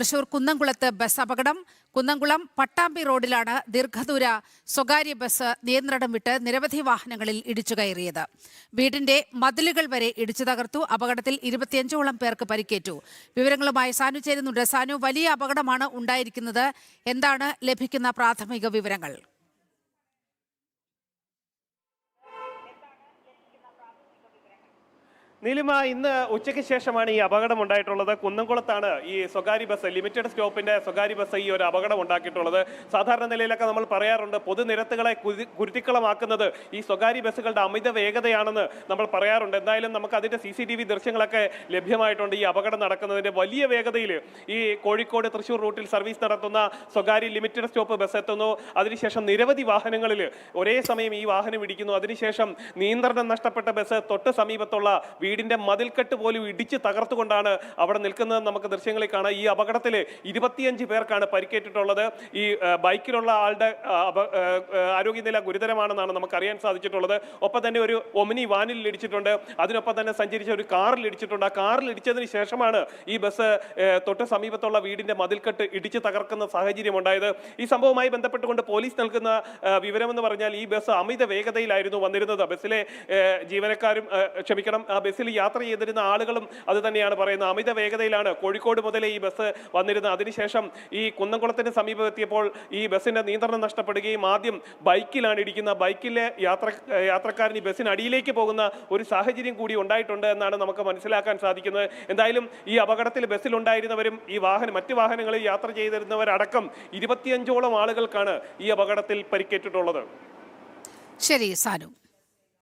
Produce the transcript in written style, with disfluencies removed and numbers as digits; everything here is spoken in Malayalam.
തൃശൂർ കുന്നംകുളത്ത് ബസ് അപകടം. കുന്നംകുളം പട്ടാമ്പി റോഡിലാണ് ദീർഘദൂര സ്വകാര്യ ബസ് നിയന്ത്രണം വിട്ട് നിരവധി വാഹനങ്ങളിൽ ഇടിച്ചു കയറിയത്. വീടിന്റെ മതിലുകൾ വരെ ഇടിച്ചു തകർത്തു. അപകടത്തിൽ 25ഓളം പേർക്ക് പരിക്കേറ്റു. വിവരങ്ങളുമായി സാനു ചേരുന്നുണ്ട്. സാനു, വലിയ അപകടമാണ് ഉണ്ടായിരിക്കുന്നത്. എന്താണ് ലഭിക്കുന്ന പ്രാഥമിക വിവരങ്ങൾ? നീലിമ, ഇന്ന് ഉച്ചയ്ക്ക് ശേഷമാണ് ഈ അപകടം ഉണ്ടായിട്ടുള്ളത്. കുന്നംകുളത്താണ് ഈ സ്വകാര്യ ബസ്, ലിമിറ്റഡ് സ്റ്റോപ്പിന്റെ സ്വകാര്യ ബസ് ഈ ഒരു അപകടം ഉണ്ടാക്കിയിട്ടുള്ളത്. സാധാരണ നിലയിലൊക്കെ നമ്മൾ പറയാറുണ്ട്, പൊതുനിരത്തുകളെ കുരുതിക്കളമാക്കുന്നത് ഈ സ്വകാര്യ ബസ്സുകളുടെ അമിത വേഗതയാണെന്ന് നമ്മൾ പറയാറുണ്ട്. എന്തായാലും നമുക്ക് അതിന്റെ CCTV ദൃശ്യങ്ങളൊക്കെ ലഭ്യമായിട്ടുണ്ട്. ഈ അപകടം നടക്കുന്നതിന്റെ വലിയ വേഗതയിൽ ഈ കോഴിക്കോട് തൃശൂർ റൂട്ടിൽ സർവീസ് നടത്തുന്ന സ്വകാര്യ ലിമിറ്റഡ് സ്റ്റോപ്പ് ബസ് എത്തുന്നു. അതിനുശേഷം നിരവധി വാഹനങ്ങളിൽ ഒരേ സമയം ഈ വാഹനം ഇടിക്കുന്നു. അതിനുശേഷം നിയന്ത്രണം നഷ്ടപ്പെട്ട ബസ് തൊട്ട് സമീപത്തുള്ള വീടിന്റെ മതിൽക്കെട്ട് പോലും ഇടിച്ച് തകർത്തുകൊണ്ടാണ് അവിടെ നിൽക്കുന്നത്. നമുക്ക് ദൃശ്യങ്ങളിൽ കാണാം. ഈ അപകടത്തിൽ 25 പേർക്കാണ് പരിക്കേറ്റിട്ടുള്ളത്. ഈ ബൈക്കിലുള്ള ആളുടെ ആരോഗ്യനില ഗുരുതരമാണെന്നാണ് നമുക്ക് അറിയാൻ സാധിച്ചിട്ടുള്ളത്. ഒപ്പം തന്നെ ഒരു ഒമിനി വാനിൽ ഇടിച്ചിട്ടുണ്ട്. അതിനൊപ്പം തന്നെ സഞ്ചരിച്ച ഒരു കാറിൽ ഇടിച്ചിട്ടുണ്ട്. ആ കാറിൽ ഇടിച്ചതിന് ശേഷമാണ് ഈ ബസ് തൊട്ട് സമീപത്തുള്ള വീടിന്റെ മതിൽക്കെട്ട് ഇടിച്ച് തകർക്കുന്ന സാഹചര്യം ഉണ്ടായത്. ഈ സംഭവവുമായി ബന്ധപ്പെട്ടുകൊണ്ട് പോലീസ് നൽകുന്ന വിവരമെന്ന് പറഞ്ഞാൽ ഈ ബസ് അമിത വേഗതയിലായിരുന്നു വന്നിരുന്നത്. ബസ്സിലെ ജീവനക്കാരും ആ ബസ്സിൽ യാത്ര ചെയ്തിരുന്ന ആളുകളും അത് തന്നെയാണ് പറയുന്നത്. അമിത വേഗതയിലാണ് കോഴിക്കോട് മുതലേ ഈ ബസ് വന്നിരുന്നത്. അതിനുശേഷം ഈ കുന്നംകുളത്തിന് സമീപം എത്തിയപ്പോൾ ഈ ബസ്സിന്റെ നിയന്ത്രണം നഷ്ടപ്പെടുകയും ആദ്യം ബൈക്കിലാണ് ഇടിക്കുന്ന. ബൈക്കിലെ യാത്രക്കാരൻ ഈ ബസ്സിനടിയിലേക്ക് പോകുന്ന ഒരു സാഹചര്യം കൂടി ഉണ്ടായിട്ടുണ്ട് എന്നാണ് നമുക്ക് മനസ്സിലാക്കാൻ സാധിക്കുന്നത്. എന്തായാലും ഈ അപകടത്തിൽ ബസ്സിലുണ്ടായിരുന്നവരും ഈ മറ്റ് വാഹനങ്ങളിൽ യാത്ര ചെയ്തിരുന്നവരടക്കം 25ഓളം ആളുകൾക്കാണ് ഈ അപകടത്തിൽ പരിക്കേറ്റിട്ടുള്ളത്. ശരി സാനു.